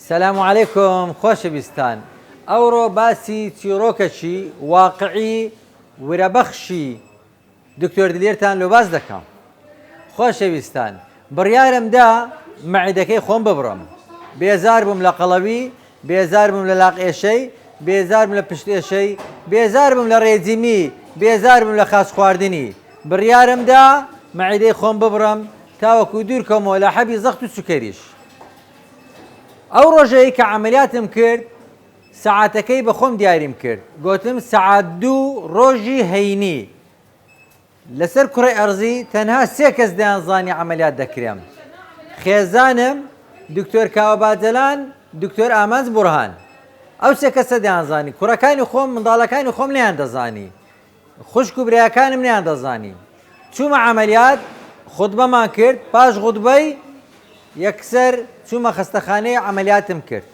السلام عليكم خۆشەویستان. ئەوڕۆ باسی چیرۆکەشی واقعی ورەبەخشی دکتۆر دلێرتان لۆ باز دەکەم. خۆشەویستان، بڕیارمدا مەعیدەکەی خۆم ببڕم. بێزار بووم لە قەڵەوی، بێزار بووم لە لاقئێشەی، بێزار بووم لە پشتێشەی، بێزار بووم لە ڕێجیمی، بێزار بووم لە خاس خواردنی. بڕیارمدا مەعیدەی خۆم ببڕم تاوەکو دوورکەمەوە لە حەبی زەخت و سوکەریش. ئەو ڕۆژەیە کە عملیاتم کرد سەعاتەکەی بە خۆم دیاریم کرد. گوتم سەعات 2 ڕۆژی هەینی لەسەر کوڕی ئەرزی تەنها 3 کەس دەیانزانی عملیات دەکرێم. خێزانم، دکتۆر کاوە باجەلان، دکتۆر ئامانج بورهان. ئەو 3 کەسە دەیانزانی. کوڕەکانی خۆم، منداڵەکانی خۆم نەیان دەزانی. خوشک و برایەکانم نەیان دەزانی. چوومە عملیات، خوتبەمان کرد، پاش خوتبەی یەکسەر چوومە خەستەخانەی عملیاتم کرد.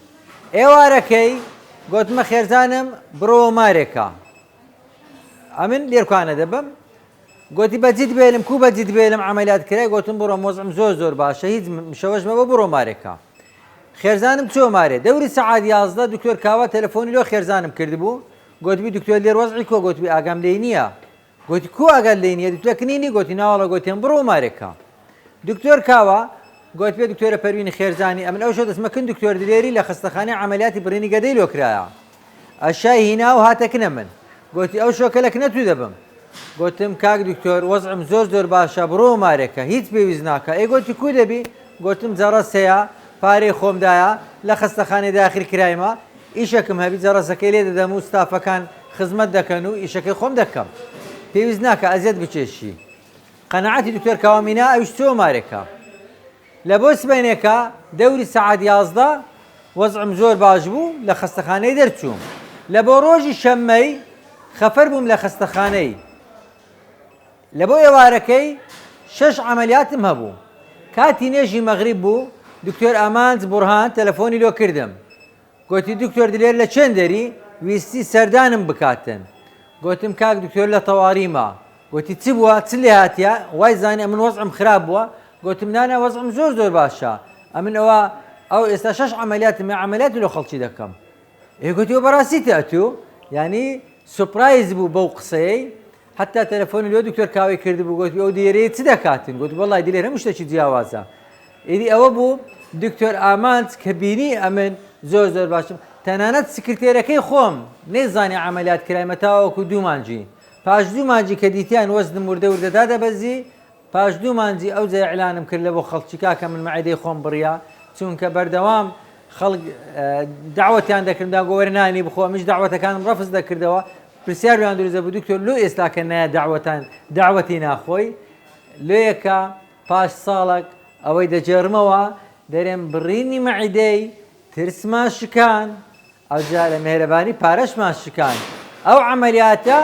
ئێوارەکەی گوتمە خێرزانم بڕۆوە مارێکە. ئەمن لێرکوانە دەبم. گوتی بەجید بێلم، کو بەجید بێلم عملیات کرای. گوتم بڕۆ، مۆزعم زۆر باشە، هیچ شەوەش مەبە، بڕۆ مارێکە. خێرزانم چۆ مارێ. دەوری سەعات 11 دکتۆر کاوە تەلەفۆنی لۆ خێرزانم کردبوو. گوتبی دکتۆر لێر وەزعی کۆ. گوتبی ئاگام لێی نییە. گوتی کو ئاگات لێی نییە؟ دکتۆرکنینی؟ گوتی ناوەڵە. گوتیان بڕۆ مارێکە. دکتۆر کاوە گوت پێ دکتۆرە پەروینی خێرزانی، ئەمن ئەو شە دەستمەکن دکتۆر دلێری لە خەستەخانەی عملیاتی بڕینی گەدەی لۆکرایە. ئەشای هینا و هاتەکنە من. گوتی ئەو شۆکە لە کنەتوو دەبم. گوتم کاک دکتۆر وەزعم زۆر باشە، بڕۆ مارێکە، هیچ پێویست ناکە. ئەی گوتی کو دەبی؟ گوتم جەڕەسەیە، پارەی خۆمدایە، لە خەستەخانەی داخل کرایمە، ئیشەکەم هەبی، جەڕەسەکەی لێ دەدەم و ستافەکان خزمەت دەکەن و ئیشەکەی خۆم دەکەم. پێویست ناکە ئەزیەت بچێشی. قەنەعەتی دکتۆر کاوەمینا ئەویش چۆ مارێکە. لە بۆ سبەینێکە دەوری سەعات 11 وەزعم زۆر باش بوو، لە خەستەخانەی دەرچووم. لە بۆ ڕۆژی شەممەی خەفەر بووم لە خەستەخانەی. لە بۆ ئێوارەکەی 6 عملیاتم هەبوو. کاتی نێژی مەغریب بوو، دکتۆر ئامانج بورهان تەلەفۆنی لۆ کردم. گوتی دکتۆر دلێر لە چێندەری؟ ویستی سەردانم بکاتن. گوتم کاک دکتۆر لە تەواریمە. گوتی چ بووە؟ چ لێ هاتیە؟ وای زانێ من وەزعم خراپ بووە. گوتم نانە وەزعم زۆر باشە. ئەمن ئەو ئێستا 6 عملیاتم عملیاتی لۆ خەڵکی دەکەم. گوتی بەڕاستی تەتوو؟ ینی سوپرایز بوو بەو قسەی. حتا تەلەفۆنی لۆ دکتۆر کاوەی کردبوو. گوتی ئەو دیێرەیە چ دەکاتن؟ گوتی وەڵای دلێر هەموو شتێکی جیاوازە. ئیدی ئەوە بوو دکتۆر ئامانج کە بینی ئەمن زۆر باشم. تەنانەت سکرتێرەکەی خۆم نێزانی عملیات کرایمە تاوەکو 2 مانجی. پاش 2 مانجی کە دیتیان وەزنم وردەدا دەبەزی، پاش 2 مانجی ئەو جێ ئیعلانم کرد لە بۆ خەڵکی کاکە من مەعیدەی خۆم بڕیا، چونکە بەردەوام خەڵک داوەتیان دەکرددا گۆوەرنانی بخۆ، ئەمیش داوەتەکانم ڕەفز دەکردەوە. پرسیاریان دروست دەبوو دکتۆر لۆ ئێستا کە نایە داوەتی ناخۆی. لێیەکە پاش ساڵێک ئەوەی دەجێڕمەوە دەرێن بڕینی مەعیدەی ترسمان شکان، ئەوجا لە مێرەبانی پارەشمان شکان. ئەو عملیاتە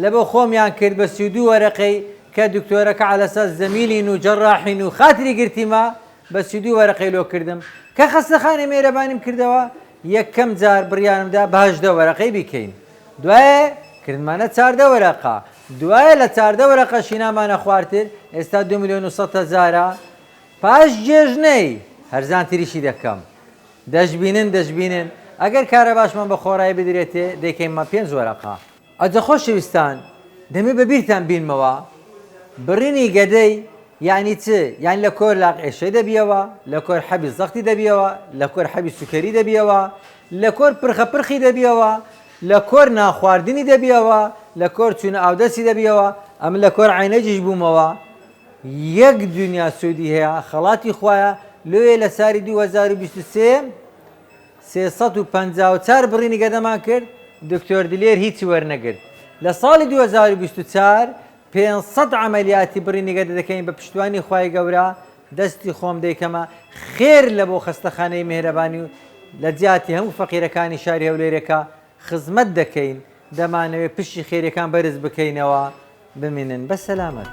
لە بۆ خۆمیان کرد بە 32 وەرەقەی کە دکتۆرەکە عەلەساس زەمیلین و جەڕاحین و خاتری گرتیمە، بە 32 وەرەقەی لۆ کردم کە خەستەخانەی مێرەبانیم کردەوە. یەکەم جار بڕیارمدا بە 18 وەرەقەی بیکەین. دوایە کردمانە 14 وەرەقە. دوایە لە 14 وەرەقە شینامانە خواردتر، ئێستا 2,100,000. پاش جێژنەی هەرزان تریشی دەکەم. دەشبینن ئەگەر کارە باشمان بە خۆڕایی بدرێتێ دەیکەیممە 5 وەرەقە. ئەجە خۆشەویستان، دەمێ بەبیرتان بینمەوە بڕینی گەدەی یعنی چ؟ یان لە کۆر لاقئێشەی دەبیەوە، لە کۆر حەبی زەختی دەبیەوە، لە کۆر حەبی سوکەری دەبیەوە، لە کۆر پرخەپرخی دەبیەوە، لە کۆر ناخواردنی دەبیەوە، لە کۆر چوونە ئاودەسی دەبیەوە. ئەم لە کۆر عینەجیش بوومەوە. یەک دنیا سوودی هەیە، خەڵاتی خوایە. لێ لە ساری 2023 354 بڕینی گەدەمان کرد، دکتۆر دلێر هیچی وەرنەگرت. لە ساڵی 2024 500 عملیاتی بڕینی گەدە دەکەین بە پشتیوانی خوای گەورە. دەستی خۆم دەیکەمە خێر لە بۆ خەستەخانەی مێهرەبانی و لە جیاتی هەموو فەقیرەکانی شاری هەولێرەکە خزمەت دەکەین. دەمانەوێت پشتی خێریەکان بەرز بکەینەوە. بمێنن بە سەلامەت.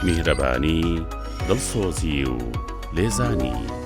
میهرەبانی، دڵسۆزی و لێزانی.